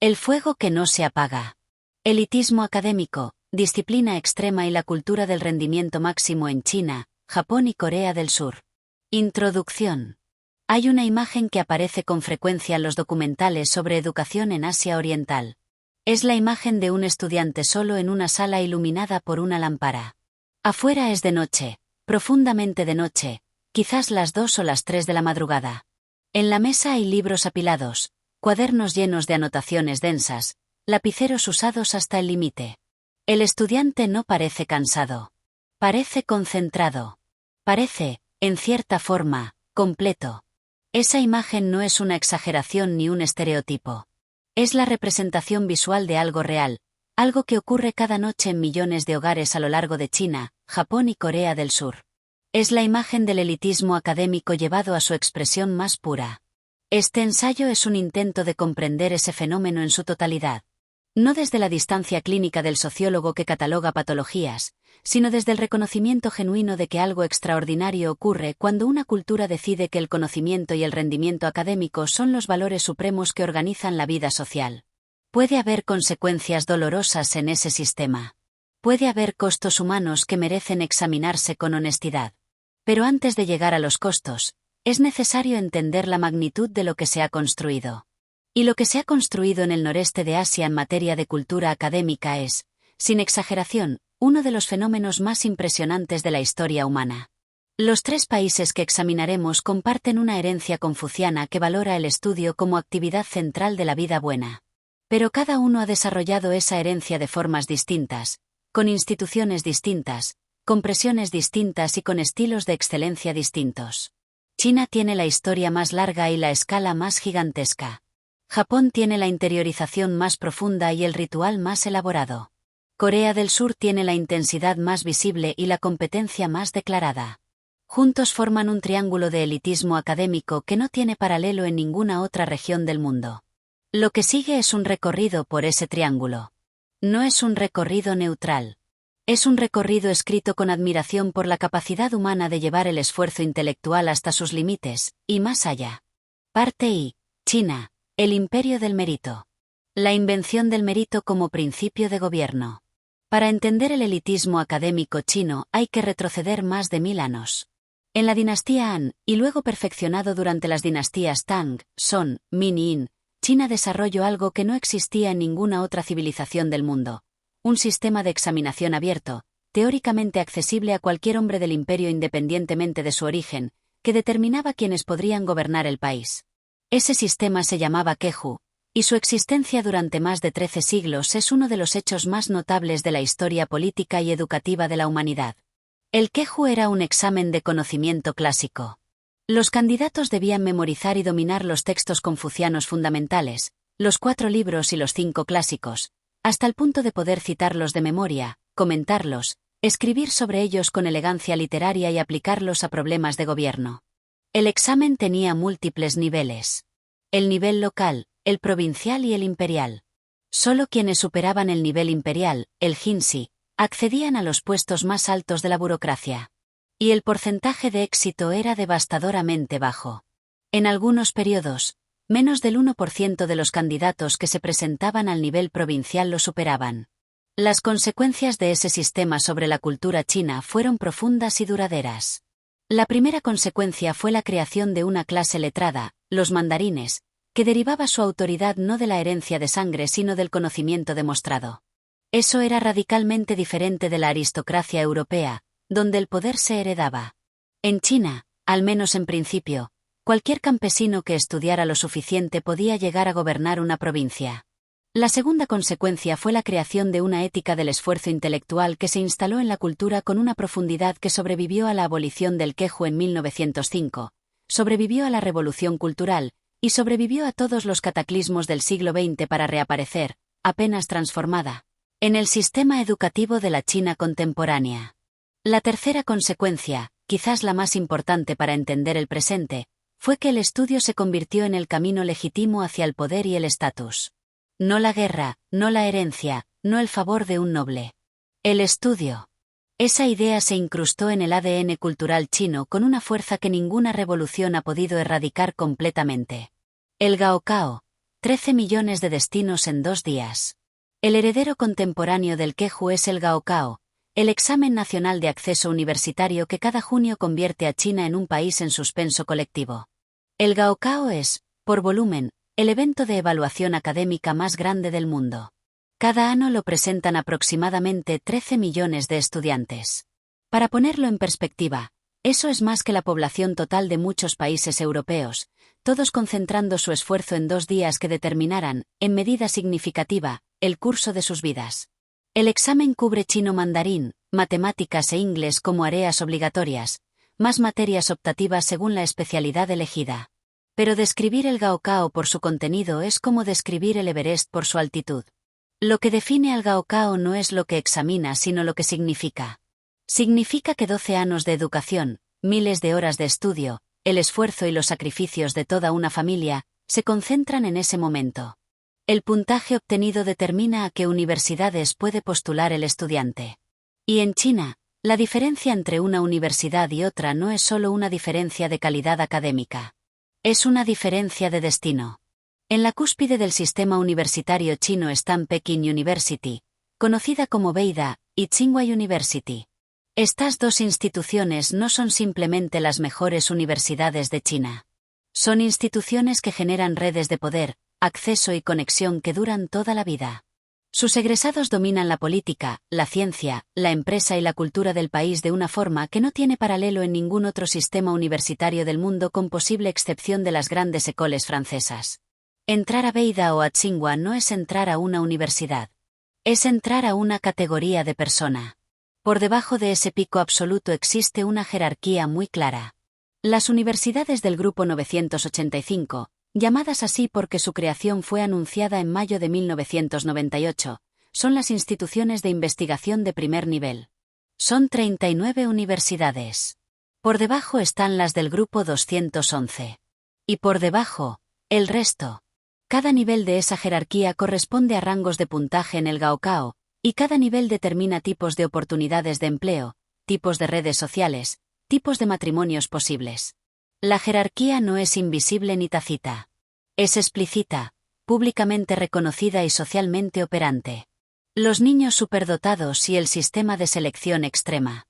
El fuego que no se apaga. Elitismo académico, disciplina extrema y la cultura del rendimiento máximo en China, Japón y Corea del Sur. Introducción. Hay una imagen que aparece con frecuencia en los documentales sobre educación en Asia Oriental. Es la imagen de un estudiante solo en una sala iluminada por una lámpara. Afuera es de noche, profundamente de noche, quizás las 2 o las 3 de la madrugada. En la mesa hay libros apilados, cuadernos llenos de anotaciones densas, lapiceros usados hasta el límite. El estudiante no parece cansado. Parece concentrado. Parece, en cierta forma, completo. Esa imagen no es una exageración ni un estereotipo. Es la representación visual de algo real, algo que ocurre cada noche en millones de hogares a lo largo de China, Japón y Corea del Sur. Es la imagen del elitismo académico llevado a su expresión más pura. Este ensayo es un intento de comprender ese fenómeno en su totalidad. No desde la distancia clínica del sociólogo que cataloga patologías, sino desde el reconocimiento genuino de que algo extraordinario ocurre cuando una cultura decide que el conocimiento y el rendimiento académico son los valores supremos que organizan la vida social. Puede haber consecuencias dolorosas en ese sistema. Puede haber costos humanos que merecen examinarse con honestidad. Pero antes de llegar a los costos, es necesario entender la magnitud de lo que se ha construido. Y lo que se ha construido en el noreste de Asia en materia de cultura académica es, sin exageración, uno de los fenómenos más impresionantes de la historia humana. Los 3 países que examinaremos comparten una herencia confuciana que valora el estudio como actividad central de la vida buena. Pero cada uno ha desarrollado esa herencia de formas distintas, con instituciones distintas, con presiones distintas y con estilos de excelencia distintos. China tiene la historia más larga y la escala más gigantesca. Japón tiene la interiorización más profunda y el ritual más elaborado. Corea del Sur tiene la intensidad más visible y la competencia más declarada. Juntos forman un triángulo de elitismo académico que no tiene paralelo en ninguna otra región del mundo. Lo que sigue es un recorrido por ese triángulo. No es un recorrido neutral. Es un recorrido escrito con admiración por la capacidad humana de llevar el esfuerzo intelectual hasta sus límites, y más allá. Parte I. China, el imperio del mérito. La invención del mérito como principio de gobierno. Para entender el elitismo académico chino hay que retroceder más de 1000 años. En la dinastía Han, y luego perfeccionado durante las dinastías Tang, Song, Min y In, China desarrolló algo que no existía en ninguna otra civilización del mundo. Un sistema de examinación abierto, teóricamente accesible a cualquier hombre del imperio independientemente de su origen, que determinaba quiénes podrían gobernar el país. Ese sistema se llamaba Keju, y su existencia durante más de 13 siglos es uno de los hechos más notables de la historia política y educativa de la humanidad. El Keju era un examen de conocimiento clásico. Los candidatos debían memorizar y dominar los textos confucianos fundamentales, los 4 libros y los 5 clásicos, hasta el punto de poder citarlos de memoria, comentarlos, escribir sobre ellos con elegancia literaria y aplicarlos a problemas de gobierno. El examen tenía múltiples niveles. El nivel local, el provincial y el imperial. Solo quienes superaban el nivel imperial, el Jinsi, accedían a los puestos más altos de la burocracia. Y el porcentaje de éxito era devastadoramente bajo. En algunos periodos, menos del 1% de los candidatos que se presentaban al nivel provincial lo superaban. Las consecuencias de ese sistema sobre la cultura china fueron profundas y duraderas. La primera consecuencia fue la creación de una clase letrada, los mandarines, que derivaba su autoridad no de la herencia de sangre sino del conocimiento demostrado. Eso era radicalmente diferente de la aristocracia europea, donde el poder se heredaba. En China, al menos en principio, cualquier campesino que estudiara lo suficiente podía llegar a gobernar una provincia. La segunda consecuencia fue la creación de una ética del esfuerzo intelectual que se instaló en la cultura con una profundidad que sobrevivió a la abolición del Keju en 1905, sobrevivió a la revolución cultural, y sobrevivió a todos los cataclismos del siglo XX para reaparecer, apenas transformada, en el sistema educativo de la China contemporánea. La tercera consecuencia, quizás la más importante para entender el presente, fue que el estudio se convirtió en el camino legítimo hacia el poder y el estatus. No la guerra, no la herencia, no el favor de un noble. El estudio. Esa idea se incrustó en el ADN cultural chino con una fuerza que ninguna revolución ha podido erradicar completamente. El Gaokao, 13 millones de destinos en 2 días. El heredero contemporáneo del Keju es el Gaokao, el examen nacional de acceso universitario que cada junio convierte a China en un país en suspenso colectivo. El Gaokao es, por volumen, el evento de evaluación académica más grande del mundo. Cada año lo presentan aproximadamente 13 millones de estudiantes. Para ponerlo en perspectiva, eso es más que la población total de muchos países europeos, todos concentrando su esfuerzo en 2 días que determinarán, en medida significativa, el curso de sus vidas. El examen cubre chino mandarín, matemáticas e inglés como áreas obligatorias, más materias optativas según la especialidad elegida. Pero describir el Gaokao por su contenido es como describir el Everest por su altitud. Lo que define al Gaokao no es lo que examina sino lo que significa. Significa que 12 años de educación, miles de horas de estudio, el esfuerzo y los sacrificios de toda una familia, se concentran en ese momento. El puntaje obtenido determina a qué universidades puede postular el estudiante. Y en China, la diferencia entre una universidad y otra no es solo una diferencia de calidad académica. Es una diferencia de destino. En la cúspide del sistema universitario chino están Peking University, conocida como Beida, y Tsinghua University. Estas 2 instituciones no son simplemente las mejores universidades de China. Son instituciones que generan redes de poder, acceso y conexión que duran toda la vida. Sus egresados dominan la política, la ciencia, la empresa y la cultura del país de una forma que no tiene paralelo en ningún otro sistema universitario del mundo con posible excepción de las grandes écoles francesas. Entrar a Beida o a Tsinghua no es entrar a una universidad. Es entrar a una categoría de persona. Por debajo de ese pico absoluto existe una jerarquía muy clara. Las universidades del Grupo 985, llamadas así porque su creación fue anunciada en mayo de 1998, son las instituciones de investigación de primer nivel. Son 39 universidades. Por debajo están las del Grupo 211. Y por debajo, el resto. Cada nivel de esa jerarquía corresponde a rangos de puntaje en el Gaokao, y cada nivel determina tipos de oportunidades de empleo, tipos de redes sociales, tipos de matrimonios posibles. La jerarquía no es invisible ni tácita. Es explícita, públicamente reconocida y socialmente operante. Los niños superdotados y el sistema de selección extrema.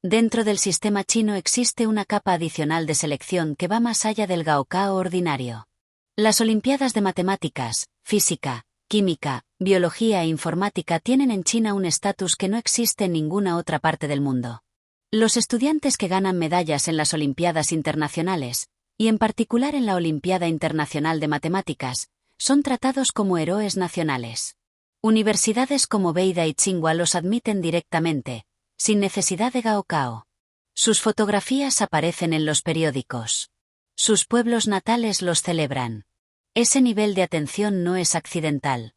Dentro del sistema chino existe una capa adicional de selección que va más allá del Gaokao ordinario. Las Olimpiadas de Matemáticas, Física, Química, Biología e Informática tienen en China un estatus que no existe en ninguna otra parte del mundo. Los estudiantes que ganan medallas en las Olimpiadas internacionales, y en particular en la Olimpiada Internacional de Matemáticas, son tratados como héroes nacionales. Universidades como Beida y Tsinghua los admiten directamente, sin necesidad de Gaokao. Sus fotografías aparecen en los periódicos. Sus pueblos natales los celebran. Ese nivel de atención no es accidental.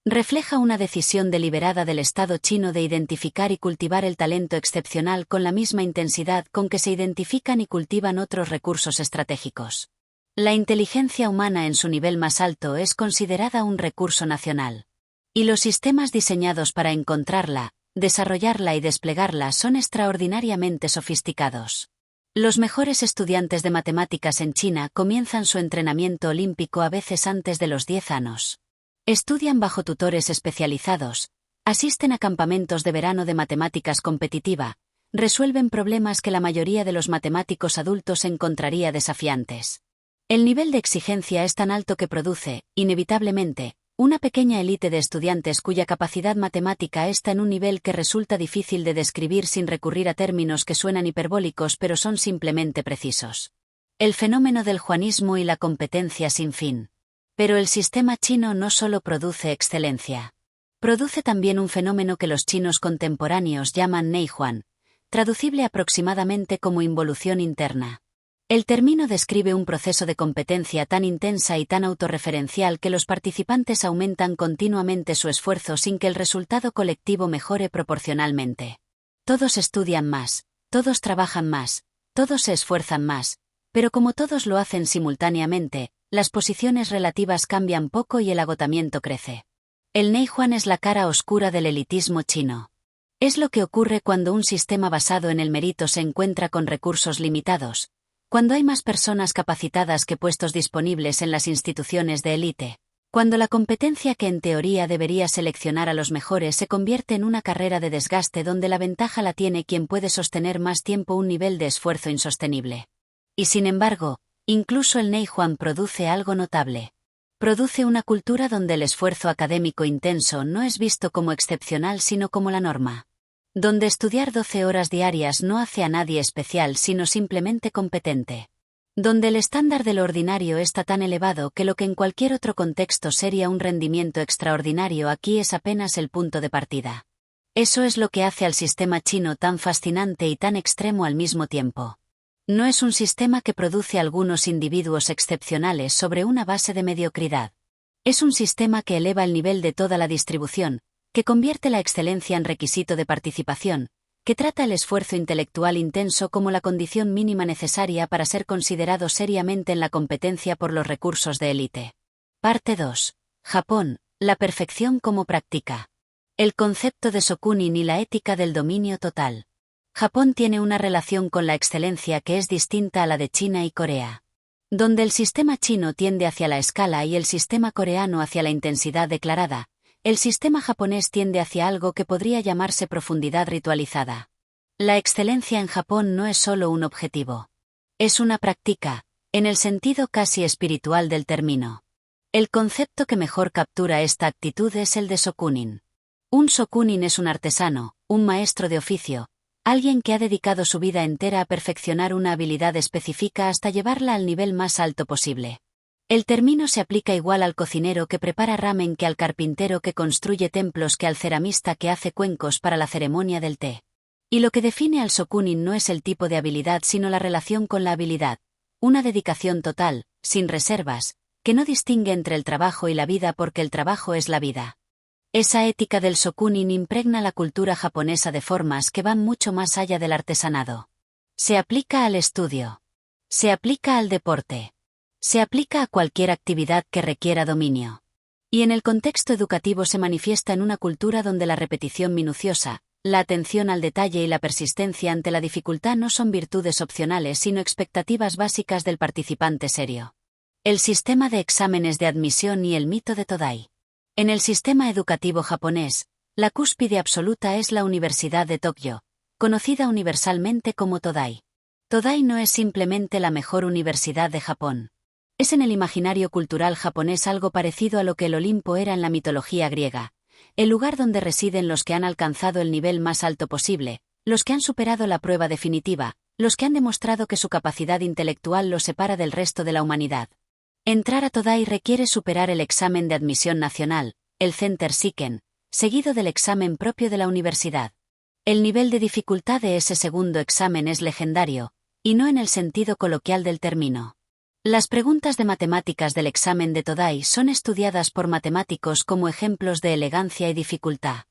Refleja una decisión deliberada del Estado chino de identificar y cultivar el talento excepcional con la misma intensidad con que se identifican y cultivan otros recursos estratégicos. La inteligencia humana en su nivel más alto es considerada un recurso nacional. Y los sistemas diseñados para encontrarla, desarrollarla y desplegarla son extraordinariamente sofisticados. Los mejores estudiantes de matemáticas en China comienzan su entrenamiento olímpico a veces antes de los 10 años. Estudian bajo tutores especializados, asisten a campamentos de verano de matemáticas competitiva, resuelven problemas que la mayoría de los matemáticos adultos encontraría desafiantes. El nivel de exigencia es tan alto que produce, inevitablemente, una pequeña élite de estudiantes cuya capacidad matemática está en un nivel que resulta difícil de describir sin recurrir a términos que suenan hiperbólicos pero son simplemente precisos. El fenómeno del juanismo y la competencia sin fin. Pero el sistema chino no solo produce excelencia. Produce también un fenómeno que los chinos contemporáneos llaman neihuan, traducible aproximadamente como involución interna. El término describe un proceso de competencia tan intensa y tan autorreferencial que los participantes aumentan continuamente su esfuerzo sin que el resultado colectivo mejore proporcionalmente. Todos estudian más, todos trabajan más, todos se esfuerzan más, pero como todos lo hacen simultáneamente, las posiciones relativas cambian poco y el agotamiento crece. El neihuan es la cara oscura del elitismo chino. Es lo que ocurre cuando un sistema basado en el mérito se encuentra con recursos limitados, cuando hay más personas capacitadas que puestos disponibles en las instituciones de élite, Cuando la competencia que en teoría debería seleccionar a los mejores se convierte en una carrera de desgaste donde la ventaja la tiene quien puede sostener más tiempo un nivel de esfuerzo insostenible. Y sin embargo, incluso el Neijuan produce algo notable. Produce una cultura donde el esfuerzo académico intenso no es visto como excepcional sino como la norma. Donde estudiar 12 horas diarias no hace a nadie especial sino simplemente competente. Donde el estándar de lo ordinario está tan elevado que lo que en cualquier otro contexto sería un rendimiento extraordinario aquí es apenas el punto de partida. Eso es lo que hace al sistema chino tan fascinante y tan extremo al mismo tiempo. No es un sistema que produce algunos individuos excepcionales sobre una base de mediocridad. Es un sistema que eleva el nivel de toda la distribución, que convierte la excelencia en requisito de participación, que trata el esfuerzo intelectual intenso como la condición mínima necesaria para ser considerado seriamente en la competencia por los recursos de élite. Parte 2. Japón, la perfección como práctica. El concepto de Shokunin y la ética del dominio total. Japón tiene una relación con la excelencia que es distinta a la de China y Corea. Donde el sistema chino tiende hacia la escala y el sistema coreano hacia la intensidad declarada, el sistema japonés tiende hacia algo que podría llamarse profundidad ritualizada. La excelencia en Japón no es solo un objetivo. Es una práctica, en el sentido casi espiritual del término. El concepto que mejor captura esta actitud es el de Shokunin. Un Shokunin es un artesano, un maestro de oficio, alguien que ha dedicado su vida entera a perfeccionar una habilidad específica hasta llevarla al nivel más alto posible. El término se aplica igual al cocinero que prepara ramen que al carpintero que construye templos que al ceramista que hace cuencos para la ceremonia del té. Y lo que define al Shokunin no es el tipo de habilidad sino la relación con la habilidad, una dedicación total, sin reservas, que no distingue entre el trabajo y la vida porque el trabajo es la vida. Esa ética del Shokunin impregna la cultura japonesa de formas que van mucho más allá del artesanado. Se aplica al estudio. Se aplica al deporte. Se aplica a cualquier actividad que requiera dominio. Y en el contexto educativo se manifiesta en una cultura donde la repetición minuciosa, la atención al detalle y la persistencia ante la dificultad no son virtudes opcionales sino expectativas básicas del participante serio. El sistema de exámenes de admisión y el mito de Todai. En el sistema educativo japonés, la cúspide absoluta es la Universidad de Tokio, conocida universalmente como Todai. Todai no es simplemente la mejor universidad de Japón. Es en el imaginario cultural japonés algo parecido a lo que el Olimpo era en la mitología griega, el lugar donde residen los que han alcanzado el nivel más alto posible, los que han superado la prueba definitiva, los que han demostrado que su capacidad intelectual los separa del resto de la humanidad. Entrar a Todai requiere superar el examen de admisión nacional, el Center Shiken, seguido del examen propio de la universidad. El nivel de dificultad de ese segundo examen es legendario, y no en el sentido coloquial del término. Las preguntas de matemáticas del examen de Todai son estudiadas por matemáticos como ejemplos de elegancia y dificultad.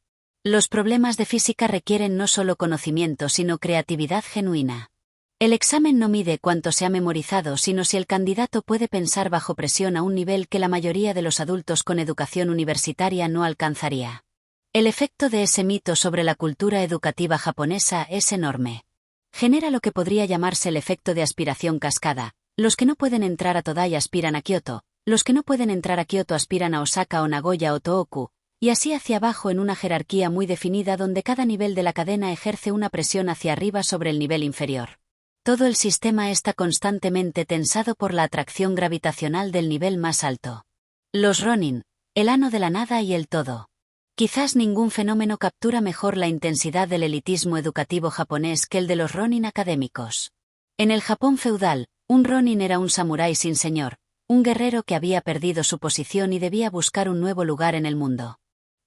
Los problemas de física requieren no solo conocimiento sino creatividad genuina. El examen no mide cuánto se ha memorizado sino si el candidato puede pensar bajo presión a un nivel que la mayoría de los adultos con educación universitaria no alcanzaría. El efecto de ese mito sobre la cultura educativa japonesa es enorme. Genera lo que podría llamarse el efecto de aspiración cascada. Los que no pueden entrar a Todai aspiran a Kioto, los que no pueden entrar a Kioto aspiran a Osaka o Nagoya o Tohoku, y así hacia abajo en una jerarquía muy definida donde cada nivel de la cadena ejerce una presión hacia arriba sobre el nivel inferior. Todo el sistema está constantemente tensado por la atracción gravitacional del nivel más alto. Los Ronin, el ano de la nada y el todo. Quizás ningún fenómeno captura mejor la intensidad del elitismo educativo japonés que el de los Ronin académicos. En el Japón feudal, un Ronin era un samurái sin señor, un guerrero que había perdido su posición y debía buscar un nuevo lugar en el mundo.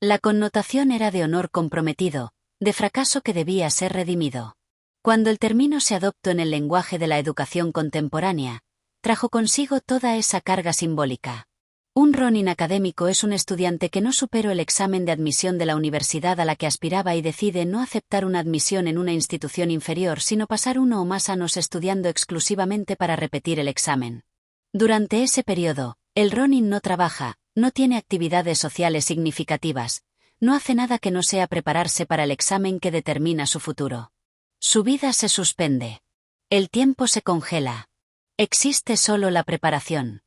La connotación era de honor comprometido, de fracaso que debía ser redimido. Cuando el término se adoptó en el lenguaje de la educación contemporánea, trajo consigo toda esa carga simbólica. Un Ronin académico es un estudiante que no superó el examen de admisión de la universidad a la que aspiraba y decide no aceptar una admisión en una institución inferior sino pasar uno o más años estudiando exclusivamente para repetir el examen. Durante ese periodo, el Ronin no trabaja, no tiene actividades sociales significativas, no hace nada que no sea prepararse para el examen que determina su futuro. Su vida se suspende. El tiempo se congela. Existe solo la preparación.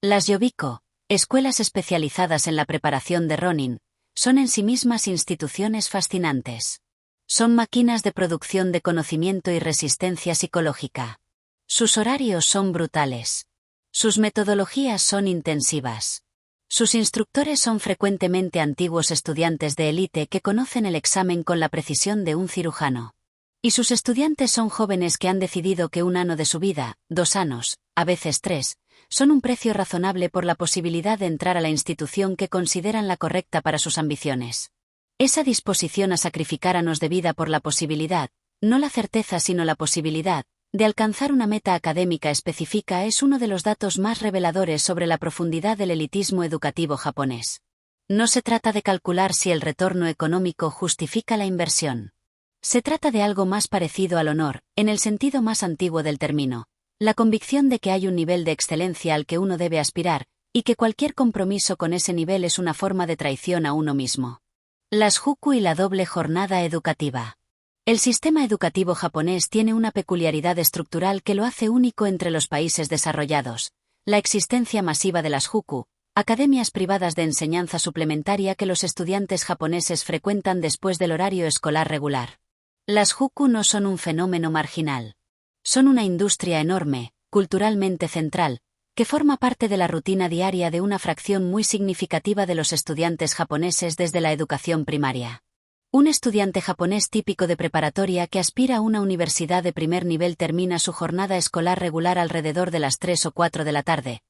Las Yobiko, escuelas especializadas en la preparación de Ronin, son en sí mismas instituciones fascinantes. Son máquinas de producción de conocimiento y resistencia psicológica. Sus horarios son brutales. Sus metodologías son intensivas. Sus instructores son frecuentemente antiguos estudiantes de élite que conocen el examen con la precisión de un cirujano. Y sus estudiantes son jóvenes que han decidido que un ano de su vida, 2 años, a veces 3, son un precio razonable por la posibilidad de entrar a la institución que consideran la correcta para sus ambiciones. Esa disposición a sacrificar años de vida por la posibilidad, no la certeza sino la posibilidad, de alcanzar una meta académica específica es uno de los datos más reveladores sobre la profundidad del elitismo educativo japonés. No se trata de calcular si el retorno económico justifica la inversión. Se trata de algo más parecido al honor, en el sentido más antiguo del término, la convicción de que hay un nivel de excelencia al que uno debe aspirar, y que cualquier compromiso con ese nivel es una forma de traición a uno mismo. Las Juku y la doble jornada educativa. El sistema educativo japonés tiene una peculiaridad estructural que lo hace único entre los países desarrollados: la existencia masiva de las Juku, academias privadas de enseñanza suplementaria que los estudiantes japoneses frecuentan después del horario escolar regular. Las Juku no son un fenómeno marginal. Son una industria enorme, culturalmente central, que forma parte de la rutina diaria de una fracción muy significativa de los estudiantes japoneses desde la educación primaria. Un estudiante japonés típico de preparatoria que aspira a una universidad de primer nivel termina su jornada escolar regular alrededor de las 3 o 4 de la tarde,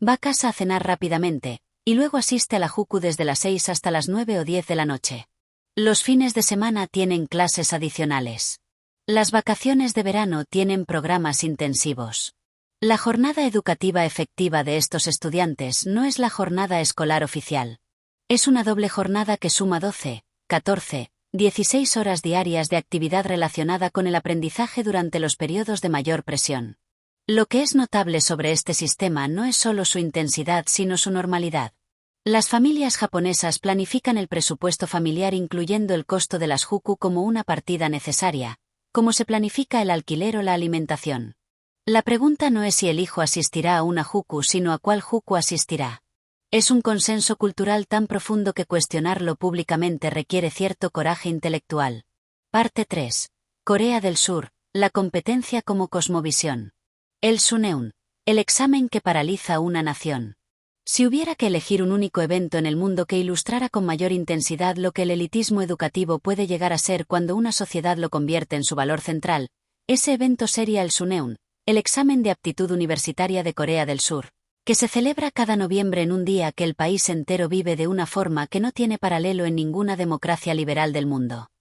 va a casa a cenar rápidamente, y luego asiste a la Juku desde las 6 hasta las 9 o 10 de la noche. Los fines de semana tienen clases adicionales. Las vacaciones de verano tienen programas intensivos. La jornada educativa efectiva de estos estudiantes no es la jornada escolar oficial. Es una doble jornada que suma 12, 14, 16 horas diarias de actividad relacionada con el aprendizaje durante los periodos de mayor presión. Lo que es notable sobre este sistema no es solo su intensidad sino su normalidad. Las familias japonesas planifican el presupuesto familiar incluyendo el costo de las Juku como una partida necesaria, como se planifica el alquiler o la alimentación. La pregunta no es si el hijo asistirá a una Juku sino a cuál Juku asistirá. Es un consenso cultural tan profundo que cuestionarlo públicamente requiere cierto coraje intelectual. Parte 3. Corea del Sur, la competencia como cosmovisión. El Suneun, el examen que paraliza una nación. Si hubiera que elegir un único evento en el mundo que ilustrara con mayor intensidad lo que el elitismo educativo puede llegar a ser cuando una sociedad lo convierte en su valor central, ese evento sería el Suneun, el examen de aptitud universitaria de Corea del Sur, que se celebra cada noviembre en un día que el país entero vive de una forma que no tiene paralelo en ninguna democracia liberal del mundo.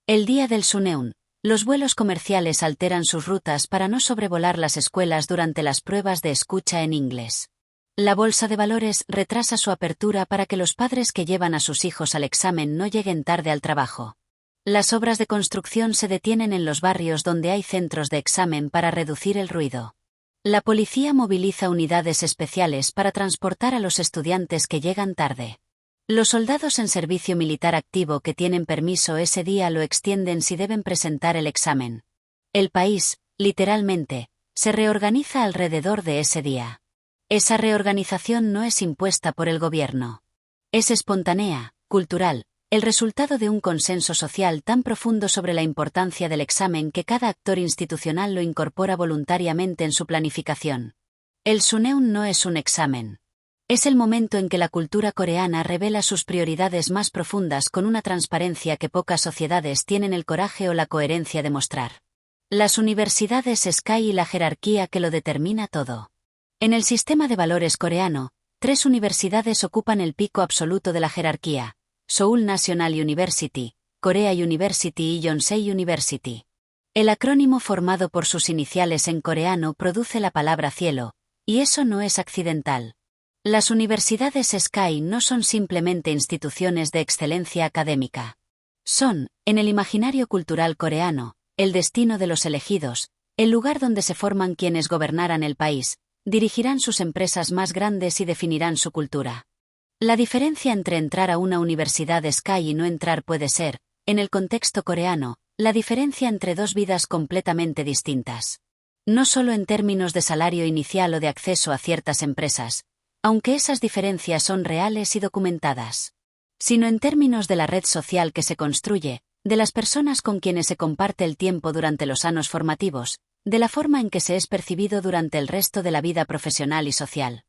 El día del Suneun, los vuelos comerciales alteran sus rutas para no sobrevolar las escuelas durante las pruebas de escucha en inglés. La bolsa de valores retrasa su apertura para que los padres que llevan a sus hijos al examen no lleguen tarde al trabajo. Las obras de construcción se detienen en los barrios donde hay centros de examen para reducir el ruido. La policía moviliza unidades especiales para transportar a los estudiantes que llegan tarde. Los soldados en servicio militar activo que tienen permiso ese día lo extienden si deben presentar el examen. El país, literalmente, se reorganiza alrededor de ese día. Esa reorganización no es impuesta por el gobierno. Es espontánea, cultural, el resultado de un consenso social tan profundo sobre la importancia del examen que cada actor institucional lo incorpora voluntariamente en su planificación. El Suneun no es un examen. Es el momento en que la cultura coreana revela sus prioridades más profundas con una transparencia que pocas sociedades tienen el coraje o la coherencia de mostrar. Las universidades SKY y la jerarquía que lo determina todo. En el sistema de valores coreano, 3 universidades ocupan el pico absoluto de la jerarquía: Seoul National University, Korea University y Yonsei University. El acrónimo formado por sus iniciales en coreano produce la palabra cielo, y eso no es accidental. Las universidades SKY no son simplemente instituciones de excelencia académica. Son, en el imaginario cultural coreano, el destino de los elegidos, el lugar donde se forman quienes gobernarán el país, dirigirán sus empresas más grandes y definirán su cultura. La diferencia entre entrar a una universidad SKY y no entrar puede ser, en el contexto coreano, la diferencia entre 2 vidas completamente distintas. No solo en términos de salario inicial o de acceso a ciertas empresas, aunque esas diferencias son reales y documentadas, sino en términos de la red social que se construye, de las personas con quienes se comparte el tiempo durante los años formativos, de la forma en que se es percibido durante el resto de la vida profesional y social.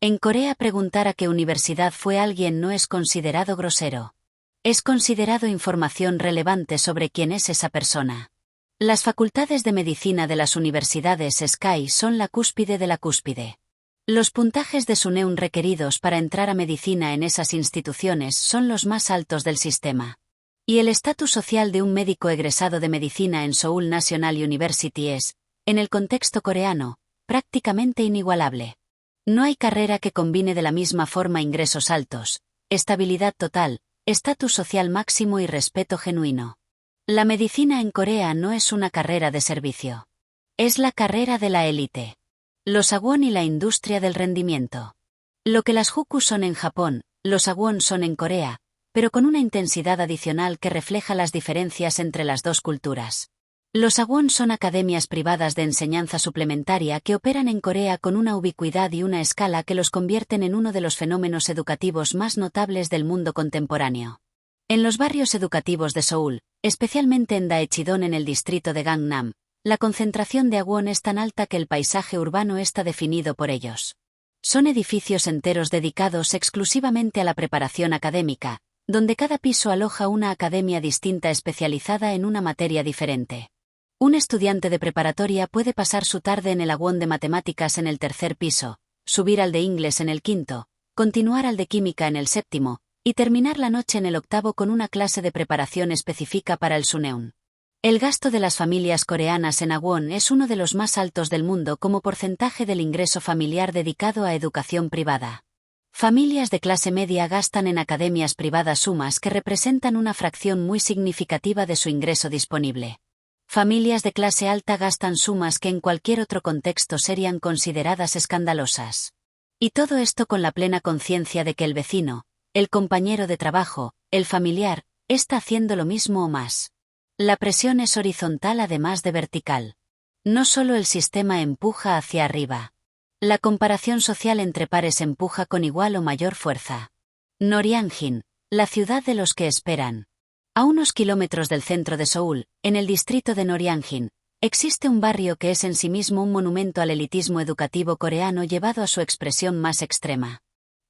En Corea, preguntar a qué universidad fue alguien no es considerado grosero. Es considerado información relevante sobre quién es esa persona. Las facultades de medicina de las universidades SKY son la cúspide de la cúspide. Los puntajes de Suneun requeridos para entrar a medicina en esas instituciones son los más altos del sistema. Y el estatus social de un médico egresado de medicina en Seoul National University es, en el contexto coreano, prácticamente inigualable. No hay carrera que combine de la misma forma ingresos altos, estabilidad total, estatus social máximo y respeto genuino. La medicina en Corea no es una carrera de servicio. Es la carrera de la élite. Los Hagwon y la industria del rendimiento. Lo que las Juku son en Japón, los Hagwon son en Corea, pero con una intensidad adicional que refleja las diferencias entre las dos culturas. Los Hagwon son academias privadas de enseñanza suplementaria que operan en Corea con una ubicuidad y una escala que los convierten en uno de los fenómenos educativos más notables del mundo contemporáneo. En los barrios educativos de Seúl, especialmente en Daechidon en el distrito de Gangnam, la concentración de Hagwon es tan alta que el paisaje urbano está definido por ellos. Son edificios enteros dedicados exclusivamente a la preparación académica, donde cada piso aloja una academia distinta especializada en una materia diferente. Un estudiante de preparatoria puede pasar su tarde en el Hagwon de matemáticas en el tercer piso, subir al de inglés en el quinto, continuar al de química en el séptimo, y terminar la noche en el octavo con una clase de preparación específica para el Suneun. El gasto de las familias coreanas en Hagwon es uno de los más altos del mundo como porcentaje del ingreso familiar dedicado a educación privada. Familias de clase media gastan en academias privadas sumas que representan una fracción muy significativa de su ingreso disponible. Familias de clase alta gastan sumas que en cualquier otro contexto serían consideradas escandalosas. Y todo esto con la plena conciencia de que el vecino, el compañero de trabajo, el familiar, está haciendo lo mismo o más. La presión es horizontal además de vertical. No solo el sistema empuja hacia arriba. La comparación social entre pares empuja con igual o mayor fuerza. Noryangjin, la ciudad de los que esperan. A unos kilómetros del centro de Seúl, en el distrito de Noryangjin, existe un barrio que es en sí mismo un monumento al elitismo educativo coreano llevado a su expresión más extrema.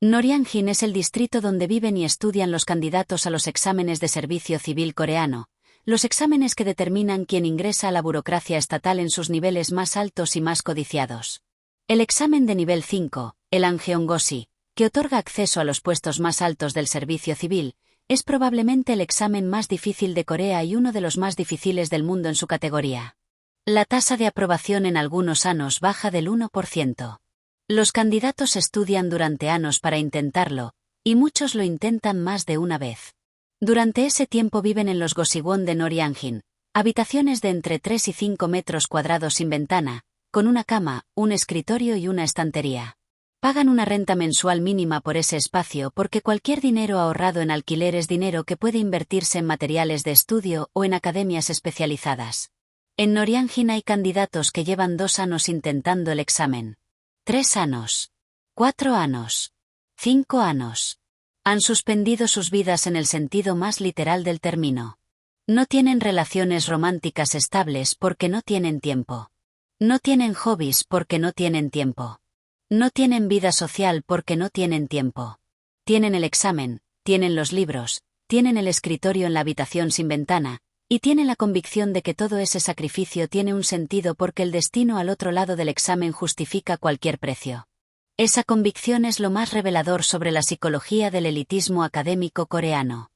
Noryangjin es el distrito donde viven y estudian los candidatos a los exámenes de servicio civil coreano, los exámenes que determinan quién ingresa a la burocracia estatal en sus niveles más altos y más codiciados. El examen de nivel 5, el Anjeongosi, que otorga acceso a los puestos más altos del servicio civil, es probablemente el examen más difícil de Corea y uno de los más difíciles del mundo en su categoría. La tasa de aprobación en algunos años baja del 1%. Los candidatos estudian durante años para intentarlo, y muchos lo intentan más de una vez. Durante ese tiempo viven en los Gosiwon de Noryangjin, habitaciones de entre 3 y 5 metros cuadrados sin ventana, con una cama, un escritorio y una estantería. Pagan una renta mensual mínima por ese espacio porque cualquier dinero ahorrado en alquiler es dinero que puede invertirse en materiales de estudio o en academias especializadas. En Noryangjin hay candidatos que llevan 2 años intentando el examen. 3 años. 4 años. 5 años. Han suspendido sus vidas en el sentido más literal del término. No tienen relaciones románticas estables porque no tienen tiempo. No tienen hobbies porque no tienen tiempo. No tienen vida social porque no tienen tiempo. Tienen el examen, tienen los libros, tienen el escritorio en la habitación sin ventana, y tienen la convicción de que todo ese sacrificio tiene un sentido porque el destino al otro lado del examen justifica cualquier precio. Esa convicción es lo más revelador sobre la psicología del elitismo académico coreano.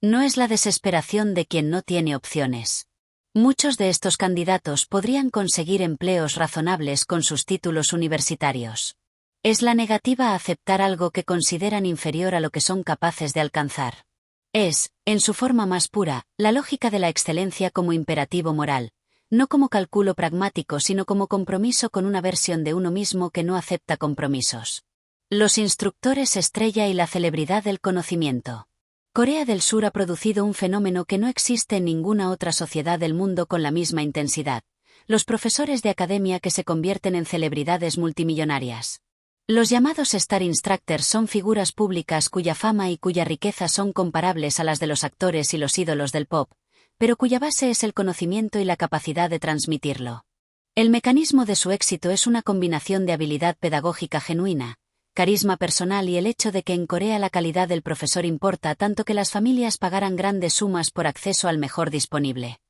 No es la desesperación de quien no tiene opciones. Muchos de estos candidatos podrían conseguir empleos razonables con sus títulos universitarios. Es la negativa a aceptar algo que consideran inferior a lo que son capaces de alcanzar. Es, en su forma más pura, la lógica de la excelencia como imperativo moral, no como cálculo pragmático sino como compromiso con una versión de uno mismo que no acepta compromisos. Los instructores estrella y la celebridad del conocimiento. Corea del Sur ha producido un fenómeno que no existe en ninguna otra sociedad del mundo con la misma intensidad: los profesores de academia que se convierten en celebridades multimillonarias. Los llamados Star Instructors son figuras públicas cuya fama y cuya riqueza son comparables a las de los actores y los ídolos del pop, pero cuya base es el conocimiento y la capacidad de transmitirlo. El mecanismo de su éxito es una combinación de habilidad pedagógica genuina, carisma personal y el hecho de que en Corea la calidad del profesor importa tanto que las familias pagaran grandes sumas por acceso al mejor disponible.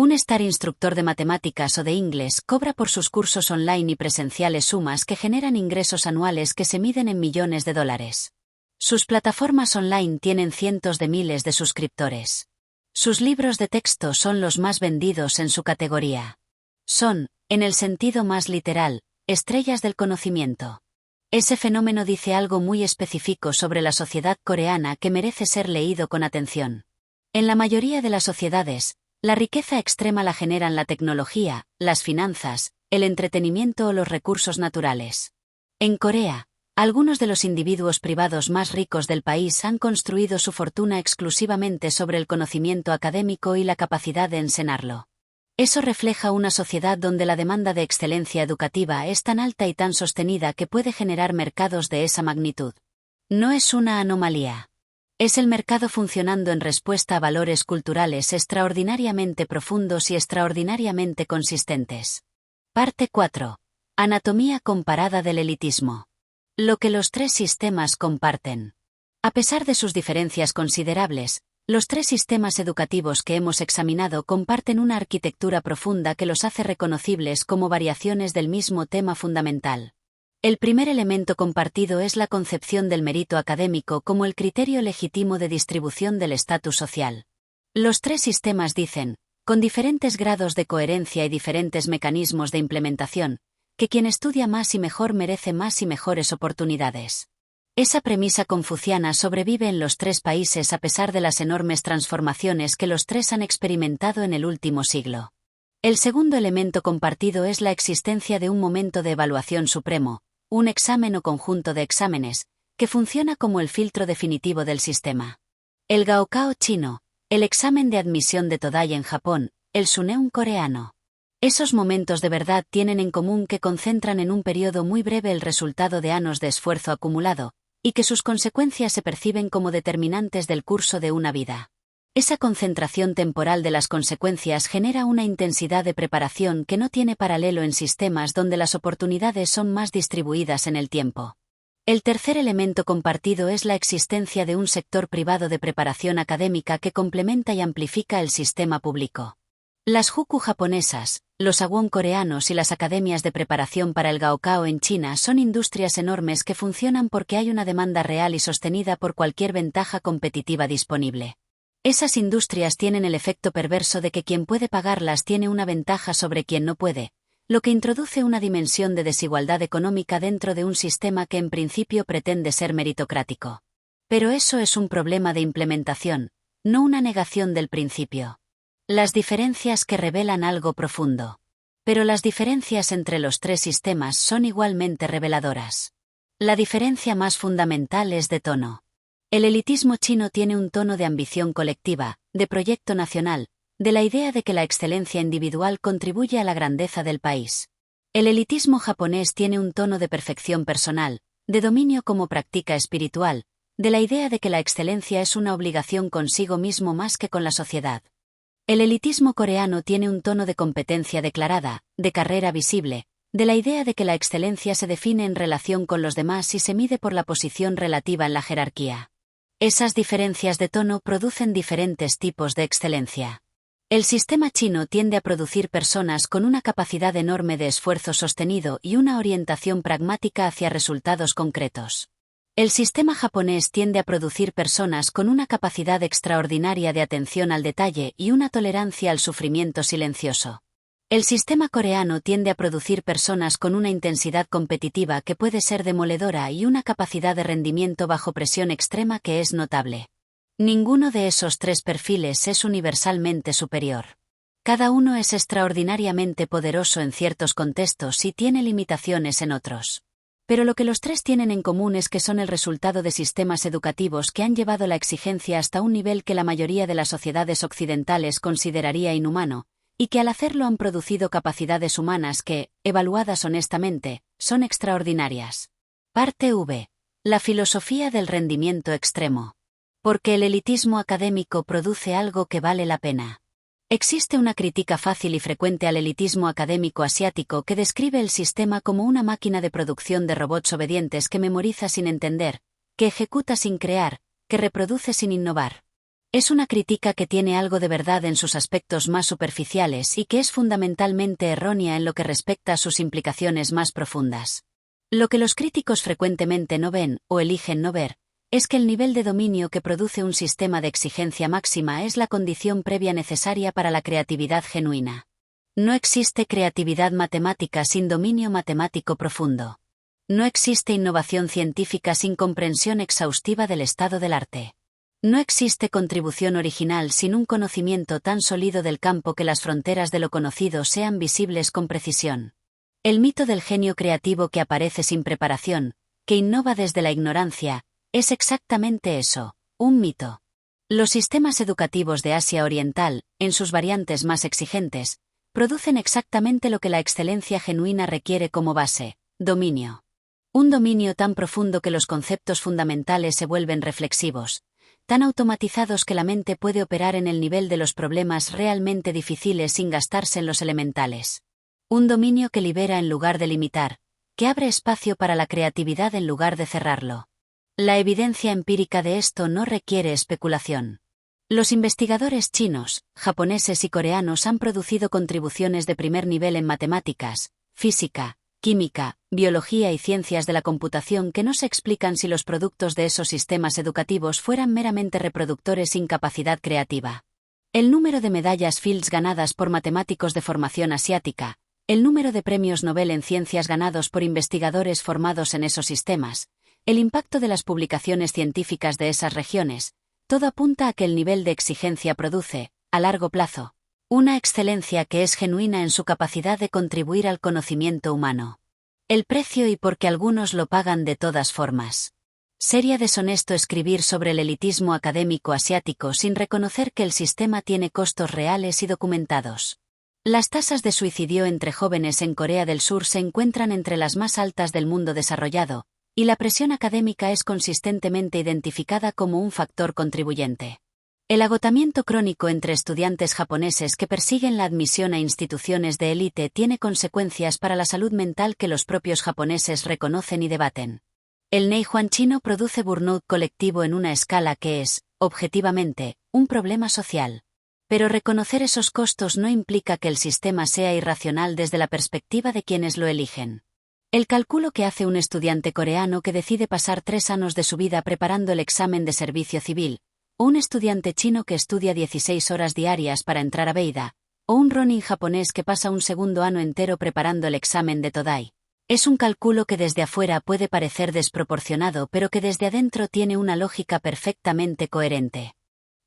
Un Star instructor de matemáticas o de inglés cobra por sus cursos online y presenciales sumas que generan ingresos anuales que se miden en millones de dólares. Sus plataformas online tienen cientos de miles de suscriptores. Sus libros de texto son los más vendidos en su categoría. Son, en el sentido más literal, estrellas del conocimiento. Ese fenómeno dice algo muy específico sobre la sociedad coreana que merece ser leído con atención. En la mayoría de las sociedades, la riqueza extrema la generan la tecnología, las finanzas, el entretenimiento o los recursos naturales. En Corea, algunos de los individuos privados más ricos del país han construido su fortuna exclusivamente sobre el conocimiento académico y la capacidad de enseñarlo. Eso refleja una sociedad donde la demanda de excelencia educativa es tan alta y tan sostenida que puede generar mercados de esa magnitud. No es una anomalía. Es el mercado funcionando en respuesta a valores culturales extraordinariamente profundos y extraordinariamente consistentes. Parte 4. Anatomía comparada del elitismo. Lo que los tres sistemas comparten. A pesar de sus diferencias considerables, los tres sistemas educativos que hemos examinado comparten una arquitectura profunda que los hace reconocibles como variaciones del mismo tema fundamental. El primer elemento compartido es la concepción del mérito académico como el criterio legítimo de distribución del estatus social. Los tres sistemas dicen, con diferentes grados de coherencia y diferentes mecanismos de implementación, que quien estudia más y mejor merece más y mejores oportunidades. Esa premisa confuciana sobrevive en los tres países a pesar de las enormes transformaciones que los tres han experimentado en el último siglo. El segundo elemento compartido es la existencia de un momento de evaluación supremo, un examen o conjunto de exámenes, que funciona como el filtro definitivo del sistema. El Gaokao chino, el examen de admisión de Todai en Japón, el Suneum coreano. Esos momentos de verdad tienen en común que concentran en un periodo muy breve el resultado de años de esfuerzo acumulado, y que sus consecuencias se perciben como determinantes del curso de una vida. Esa concentración temporal de las consecuencias genera una intensidad de preparación que no tiene paralelo en sistemas donde las oportunidades son más distribuidas en el tiempo. El tercer elemento compartido es la existencia de un sector privado de preparación académica que complementa y amplifica el sistema público. Las Juku japonesas, los Hagwon coreanos y las academias de preparación para el Gaokao en China son industrias enormes que funcionan porque hay una demanda real y sostenida por cualquier ventaja competitiva disponible. Esas industrias tienen el efecto perverso de que quien puede pagarlas tiene una ventaja sobre quien no puede, lo que introduce una dimensión de desigualdad económica dentro de un sistema que en principio pretende ser meritocrático. Pero eso es un problema de implementación, no una negación del principio. Las diferencias que revelan algo profundo. Pero las diferencias entre los tres sistemas son igualmente reveladoras. La diferencia más fundamental es de tono. El elitismo chino tiene un tono de ambición colectiva, de proyecto nacional, de la idea de que la excelencia individual contribuye a la grandeza del país. El elitismo japonés tiene un tono de perfección personal, de dominio como práctica espiritual, de la idea de que la excelencia es una obligación consigo mismo más que con la sociedad. El elitismo coreano tiene un tono de competencia declarada, de carrera visible, de la idea de que la excelencia se define en relación con los demás y se mide por la posición relativa en la jerarquía. Esas diferencias de tono producen diferentes tipos de excelencia. El sistema chino tiende a producir personas con una capacidad enorme de esfuerzo sostenido y una orientación pragmática hacia resultados concretos. El sistema japonés tiende a producir personas con una capacidad extraordinaria de atención al detalle y una tolerancia al sufrimiento silencioso. El sistema coreano tiende a producir personas con una intensidad competitiva que puede ser demoledora y una capacidad de rendimiento bajo presión extrema que es notable. Ninguno de esos tres perfiles es universalmente superior. Cada uno es extraordinariamente poderoso en ciertos contextos y tiene limitaciones en otros. Pero lo que los tres tienen en común es que son el resultado de sistemas educativos que han llevado la exigencia hasta un nivel que la mayoría de las sociedades occidentales consideraría inhumano, y que al hacerlo han producido capacidades humanas que, evaluadas honestamente, son extraordinarias. Parte V. La filosofía del rendimiento extremo. Porque el elitismo académico produce algo que vale la pena. Existe una crítica fácil y frecuente al elitismo académico asiático que describe el sistema como una máquina de producción de robots obedientes que memoriza sin entender, que ejecuta sin crear, que reproduce sin innovar. Es una crítica que tiene algo de verdad en sus aspectos más superficiales y que es fundamentalmente errónea en lo que respecta a sus implicaciones más profundas. Lo que los críticos frecuentemente no ven, o eligen no ver, es que el nivel de dominio que produce un sistema de exigencia máxima es la condición previa necesaria para la creatividad genuina. No existe creatividad matemática sin dominio matemático profundo. No existe innovación científica sin comprensión exhaustiva del estado del arte. No existe contribución original sin un conocimiento tan sólido del campo que las fronteras de lo conocido sean visibles con precisión. El mito del genio creativo que aparece sin preparación, que innova desde la ignorancia, es exactamente eso, un mito. Los sistemas educativos de Asia Oriental, en sus variantes más exigentes, producen exactamente lo que la excelencia genuina requiere como base: dominio. Un dominio tan profundo que los conceptos fundamentales se vuelven reflexivos, tan automatizados que la mente puede operar en el nivel de los problemas realmente difíciles sin gastarse en los elementales. Un dominio que libera en lugar de limitar, que abre espacio para la creatividad en lugar de cerrarlo. La evidencia empírica de esto no requiere especulación. Los investigadores chinos, japoneses y coreanos han producido contribuciones de primer nivel en matemáticas, física, química, biología y ciencias de la computación que no se explican si los productos de esos sistemas educativos fueran meramente reproductores sin capacidad creativa. El número de medallas Fields ganadas por matemáticos de formación asiática, el número de premios Nobel en ciencias ganados por investigadores formados en esos sistemas, el impacto de las publicaciones científicas de esas regiones, todo apunta a que el nivel de exigencia produce, a largo plazo, una excelencia que es genuina en su capacidad de contribuir al conocimiento humano. El precio y porque algunos lo pagan de todas formas. Sería deshonesto escribir sobre el elitismo académico asiático sin reconocer que el sistema tiene costos reales y documentados. Las tasas de suicidio entre jóvenes en Corea del Sur se encuentran entre las más altas del mundo desarrollado, y la presión académica es consistentemente identificada como un factor contribuyente. El agotamiento crónico entre estudiantes japoneses que persiguen la admisión a instituciones de élite tiene consecuencias para la salud mental que los propios japoneses reconocen y debaten. El Neijuan chino produce burnout colectivo en una escala que es, objetivamente, un problema social. Pero reconocer esos costos no implica que el sistema sea irracional desde la perspectiva de quienes lo eligen. El cálculo que hace un estudiante coreano que decide pasar 3 años de su vida preparando el examen de servicio civil, o un estudiante chino que estudia 16 horas diarias para entrar a Beida, o un ronin japonés que pasa un segundo año entero preparando el examen de Todai. Es un cálculo que desde afuera puede parecer desproporcionado pero que desde adentro tiene una lógica perfectamente coherente.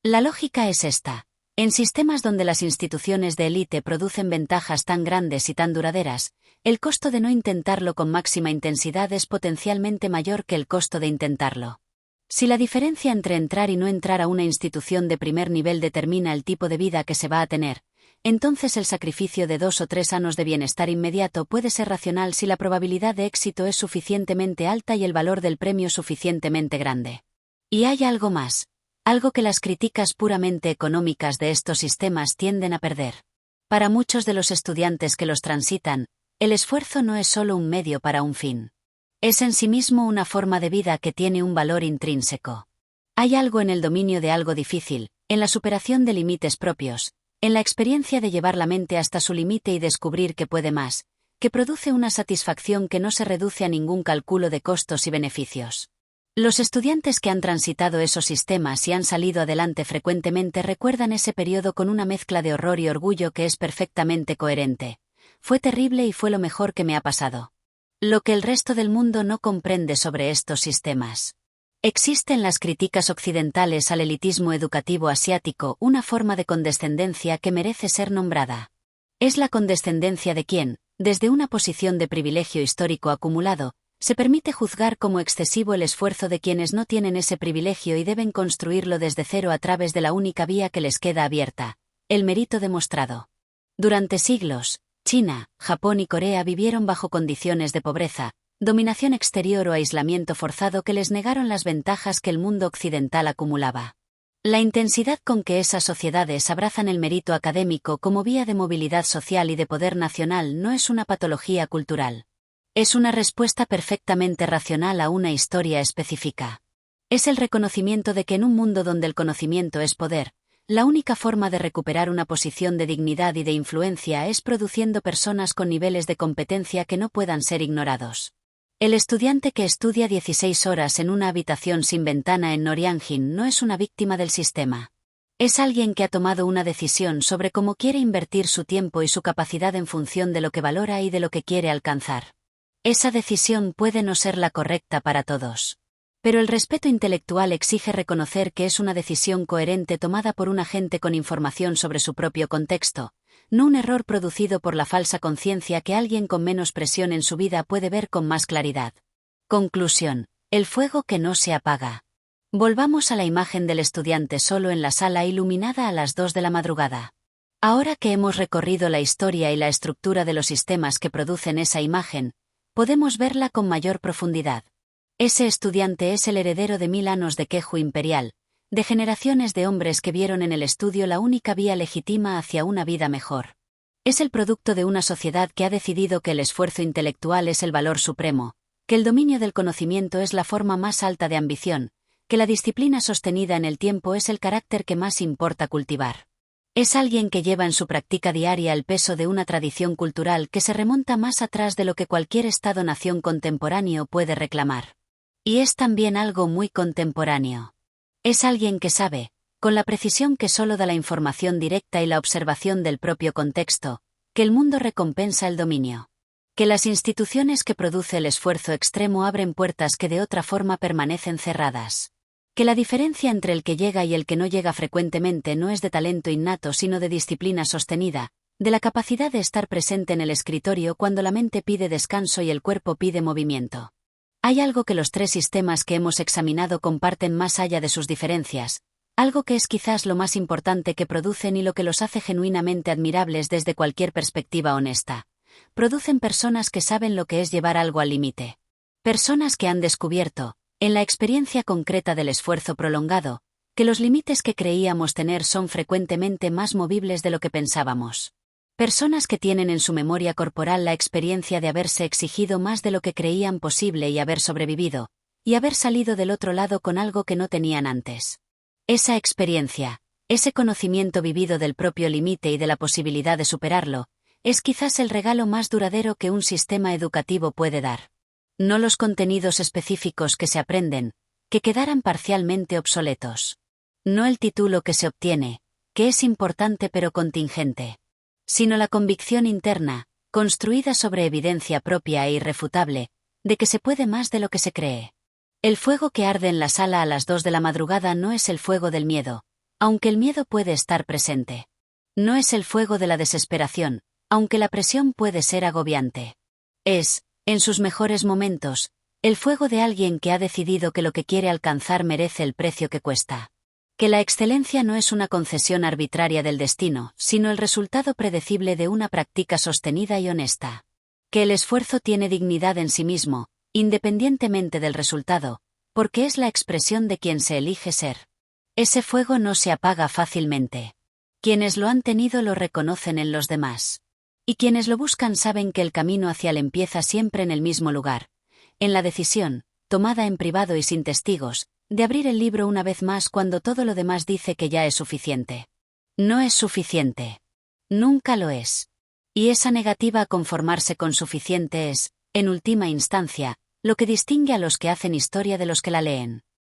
La lógica es esta. En sistemas donde las instituciones de élite producen ventajas tan grandes y tan duraderas, el costo de no intentarlo con máxima intensidad es potencialmente mayor que el costo de intentarlo. Si la diferencia entre entrar y no entrar a una institución de primer nivel determina el tipo de vida que se va a tener, entonces el sacrificio de 2 o 3 años de bienestar inmediato puede ser racional si la probabilidad de éxito es suficientemente alta y el valor del premio suficientemente grande. Y hay algo más. Algo que las críticas puramente económicas de estos sistemas tienden a perder. Para muchos de los estudiantes que los transitan, el esfuerzo no es solo un medio para un fin. Es en sí mismo una forma de vida que tiene un valor intrínseco. Hay algo en el dominio de algo difícil, en la superación de límites propios, en la experiencia de llevar la mente hasta su límite y descubrir que puede más, que produce una satisfacción que no se reduce a ningún cálculo de costos y beneficios. Los estudiantes que han transitado esos sistemas y han salido adelante frecuentemente recuerdan ese periodo con una mezcla de horror y orgullo que es perfectamente coherente. Fue terrible y fue lo mejor que me ha pasado. Lo que el resto del mundo no comprende sobre estos sistemas. Existe en las críticas occidentales al elitismo educativo asiático una forma de condescendencia que merece ser nombrada. Es la condescendencia de quien, desde una posición de privilegio histórico acumulado, se permite juzgar como excesivo el esfuerzo de quienes no tienen ese privilegio y deben construirlo desde cero a través de la única vía que les queda abierta, el mérito demostrado. Durante siglos, China, Japón y Corea vivieron bajo condiciones de pobreza, dominación exterior o aislamiento forzado que les negaron las ventajas que el mundo occidental acumulaba. La intensidad con que esas sociedades abrazan el mérito académico como vía de movilidad social y de poder nacional no es una patología cultural. Es una respuesta perfectamente racional a una historia específica. Es el reconocimiento de que en un mundo donde el conocimiento es poder, la única forma de recuperar una posición de dignidad y de influencia es produciendo personas con niveles de competencia que no puedan ser ignorados. El estudiante que estudia 16 horas en una habitación sin ventana en Norianjin no es una víctima del sistema. Es alguien que ha tomado una decisión sobre cómo quiere invertir su tiempo y su capacidad en función de lo que valora y de lo que quiere alcanzar. Esa decisión puede no ser la correcta para todos. Pero el respeto intelectual exige reconocer que es una decisión coherente tomada por un agente con información sobre su propio contexto, no un error producido por la falsa conciencia que alguien con menos presión en su vida puede ver con más claridad. Conclusión: el fuego que no se apaga. Volvamos a la imagen del estudiante solo en la sala iluminada a las 2 de la madrugada. Ahora que hemos recorrido la historia y la estructura de los sistemas que producen esa imagen, podemos verla con mayor profundidad. Ese estudiante es el heredero de 1000 años de quejo imperial, de generaciones de hombres que vieron en el estudio la única vía legítima hacia una vida mejor. Es el producto de una sociedad que ha decidido que el esfuerzo intelectual es el valor supremo, que el dominio del conocimiento es la forma más alta de ambición, que la disciplina sostenida en el tiempo es el carácter que más importa cultivar. Es alguien que lleva en su práctica diaria el peso de una tradición cultural que se remonta más atrás de lo que cualquier Estado-nación contemporáneo puede reclamar. Y es también algo muy contemporáneo. Es alguien que sabe, con la precisión que solo da la información directa y la observación del propio contexto, que el mundo recompensa el dominio. Que las instituciones que produce el esfuerzo extremo abren puertas que de otra forma permanecen cerradas. Que la diferencia entre el que llega y el que no llega frecuentemente no es de talento innato sino de disciplina sostenida, de la capacidad de estar presente en el escritorio cuando la mente pide descanso y el cuerpo pide movimiento. Hay algo que los 3 sistemas que hemos examinado comparten más allá de sus diferencias, algo que es quizás lo más importante que producen y lo que los hace genuinamente admirables desde cualquier perspectiva honesta. Producen personas que saben lo que es llevar algo al límite. Personas que han descubierto, en la experiencia concreta del esfuerzo prolongado, que los límites que creíamos tener son frecuentemente más movibles de lo que pensábamos. Personas que tienen en su memoria corporal la experiencia de haberse exigido más de lo que creían posible y haber sobrevivido, y haber salido del otro lado con algo que no tenían antes. Esa experiencia, ese conocimiento vivido del propio límite y de la posibilidad de superarlo, es quizás el regalo más duradero que un sistema educativo puede dar. No los contenidos específicos que se aprenden, que quedaran parcialmente obsoletos. No el título que se obtiene, que es importante pero contingente. Sino la convicción interna, construida sobre evidencia propia e irrefutable, de que se puede más de lo que se cree. El fuego que arde en la sala a las 2 de la madrugada no es el fuego del miedo, aunque el miedo puede estar presente. No es el fuego de la desesperación, aunque la presión puede ser agobiante. Es, en sus mejores momentos, el fuego de alguien que ha decidido que lo que quiere alcanzar merece el precio que cuesta. Que la excelencia no es una concesión arbitraria del destino, sino el resultado predecible de una práctica sostenida y honesta. Que el esfuerzo tiene dignidad en sí mismo, independientemente del resultado, porque es la expresión de quien se elige ser. Ese fuego no se apaga fácilmente. Quienes lo han tenido lo reconocen en los demás. Y quienes lo buscan saben que el camino hacia él empieza siempre en el mismo lugar, en la decisión, tomada en privado y sin testigos, de abrir el libro una vez más cuando todo lo demás dice que ya es suficiente. No es suficiente. Nunca lo es. Y esa negativa a conformarse con suficiente es, en última instancia, lo que distingue a los que hacen historia de los que la leen.